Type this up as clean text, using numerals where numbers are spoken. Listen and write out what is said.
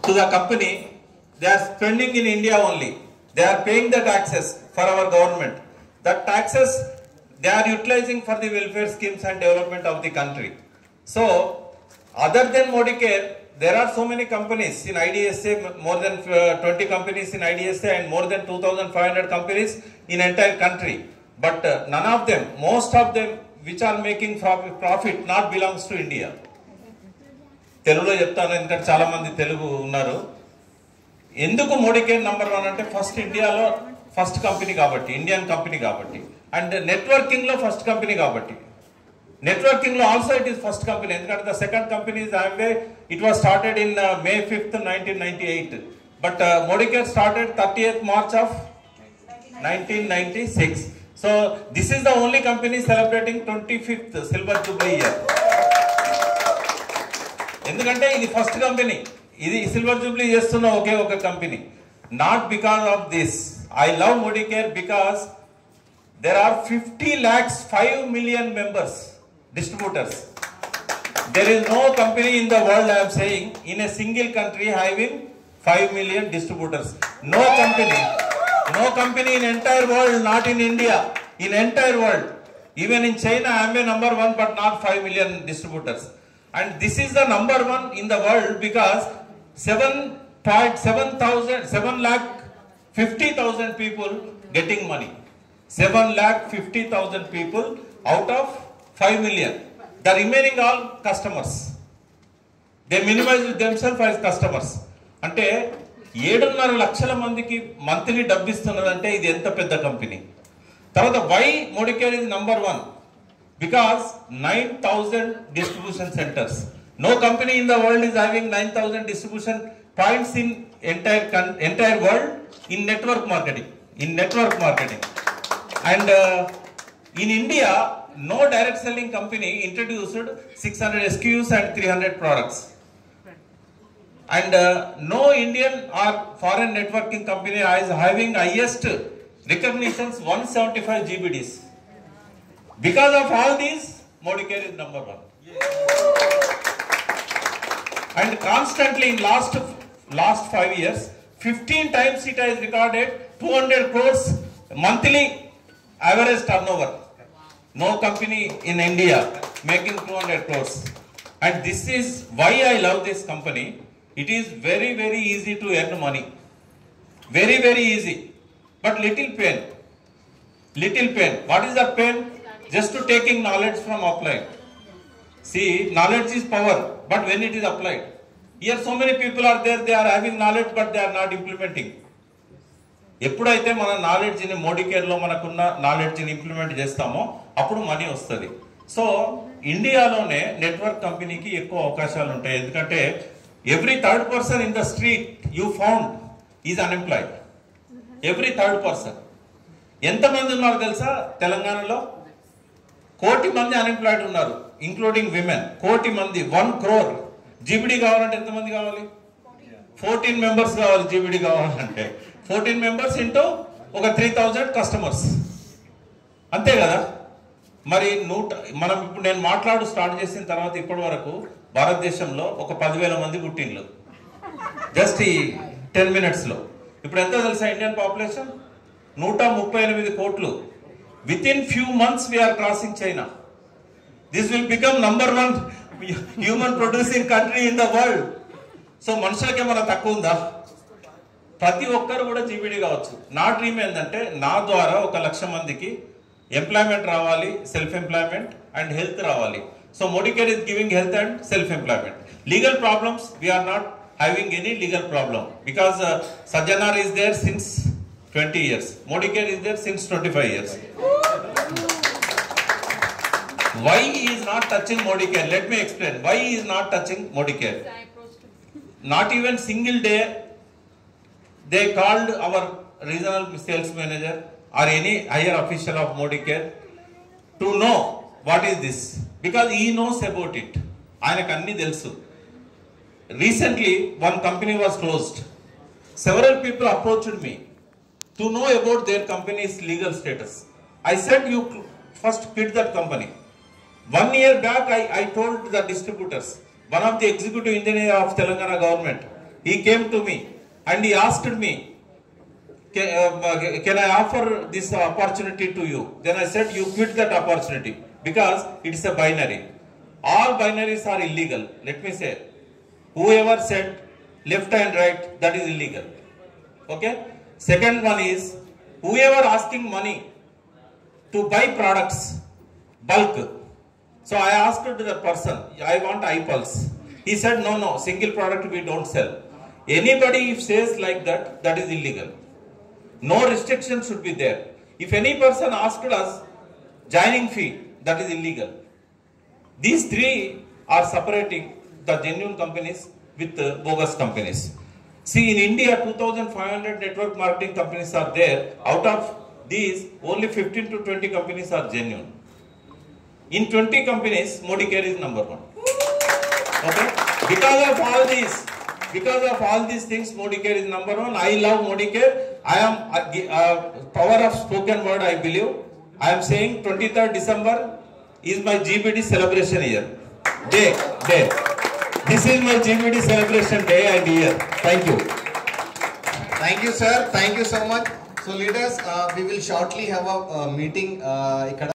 to the company. They are spending in India only. They are paying the taxes for our government. That taxes they are utilizing for the welfare schemes and development of the country. So, other than Modicare, there are so many companies in IDSA, more than 20 companies in IDSA and more than 2,500 companies in entire country. But none of them, most of them which are making profit not belongs to India. Telugulo cheptanu endukante chaala mandi Telugu unnaru. Enduku Modicare number 1 ante first India lo first company kabatti, Indian company kabatti, and networking lo first company kabatti. Networking lo also it is first company. Endukante the second company is Amway. It was started in May 5th, 1998. But Modicare started 30th March of 1996. So this is the only company celebrating 25th Silver Jubilee year. Endukante ఇది first company, ఇది silver Jubilee చేస్తున్న ఒకే ఒక company. Not because of this I love Modicare because there are 50 lakhs 5 million members, distributors. There is no company in the world, I am saying, in a single country having 5 million distributors. No company in entire world, not in India, in entire world. Even in China, I am a number 1, but not 5 million distributors. And this is the number 1 in the world because 7,50,000 people getting money. 7,50,000 people out of 5 million. The remaining all customers. They minimize themselves as customers. Ante 7.5 లక్షల మందికి monthly డబ్బు ఇస్తున్నదంటే ఇది ఎంత పెద్ద company. తర్వాత why Modicare is number 1? Because 9,000 distribution centers. No company in the world is having 9,000 distribution points in entire world in network marketing. And in India, no direct selling company introduced 600 SKUs and 300 products. And no Indian or foreign networking company is having highest recognitions 175 GBDs. Because of all these, Modicare is number 1. And constantly in last 5 years, 15 times it has recorded 200 crores monthly average turnover. No company in India making 200 crores. And this is why I love this company. It is very, very easy to earn money. Very, very easy. But little pain. What is that pain? Just to taking knowledge from offline. See, knowledge is power, but when it is applied. Here so many people are there, they are having knowledge, but they are not implementing. ఎప్పుడైతే మన నాలెడ్జ్ని Modicareలో మనకున్న నాలెడ్జ్ని implement చేస్తామో అప్పుడు money వస్తుంది. So ఇండియాలోనే network కంపెనీకి ఎక్కువ అవకాశాలు ఉంటాయి. ఎందుకంటే every third person in the street you found is unemployed. Every third person. ఎంతమంది ఉన్నారు తెలుసా తెలంగాణలో? 1 కోటి మంది అన్ఎంప్లాయిడ్ ఉన్నారు, ఇంక్లూడింగ్ విమెన్. 1 కోటి మంది, 1 crore. జీబీడీ కావాలంటే ఎంతమంది కావాలి? 14 members కావాలి. జీబీడీ కావాలంటే 14 members ఇంటూ ఒక 3,000 customers. అంతే కదా. మరి మనం ఇప్పుడు నేను స్టార్ట్ చేసిన తర్వాత ఇప్పటి వరకు భారతదేశంలో ఒక 10,000 మంది పుట్టిండ్లు జస్ట్ ఈ 10 minutesలో. ఇప్పుడు ఎంత తెలుసా ఇండియన్ పాపులేషన్? 138 కోట్లు. Within few months we are crossing China. This will become number 1 human producing country in the world. So మనుషులకే మన తక్కువ ఉందా? ప్రతి ఒక్కరు కూడా జీబీడీ కావచ్చు. నా డ్రీమ్ ఏంటంటే నా ద్వారా 1,00,000 మందికి ఎంప్లాయ్మెంట్ రావాలి, సెల్ఫ్ ఎంప్లాయ్మెంట్ అండ్ హెల్త్ రావాలి. So Modicare is giving health and self employment. Legal problems, we are not having any legal problem because Sajjanar is there since 20 years. Modicare is there since 25 years. Why he is not touching Modicare? Let me explain. Why he is not touching Modicare? Not even single day they called our regional sales manager or any higher official of Modicare to know what is this, because he knows about it. Ayaku anni telusu. Recently one company was closed. Several people approached me to know about their company's legal status. I said, you first quit that company. 1 year back I told the distributors, one of the executive engineer of Telangana government, He came to me and he asked me, can I offer this opportunity to you? Then I said, you quit that opportunity because it is a binary. All binaries are illegal. Let me say, whoever said left and right, that is illegal. Okay. Second one is, whoever asking money to buy products, bulk. So I asked the person, I want iPulse. He said, no, single product we don't sell. Anybody if says like that, that is illegal. No restriction should be there. If any person asked us joining fee, that is illegal. These three are separating the genuine companies with bogus companies. See, in India, 2,500 network marketing companies are there. Out of these, only 15 to 20 companies are genuine. In 20 companies, Modicare is number one. Okay? Because of all these things, Modicare is number one. I love Modicare. I am power of spoken word, I believe. I am saying 23rd December is my GBD celebration year. Day. This is my GBD celebration day and year. Thank you. Thank you, sir. Thank you so much. So leaders, we will shortly have a meeting.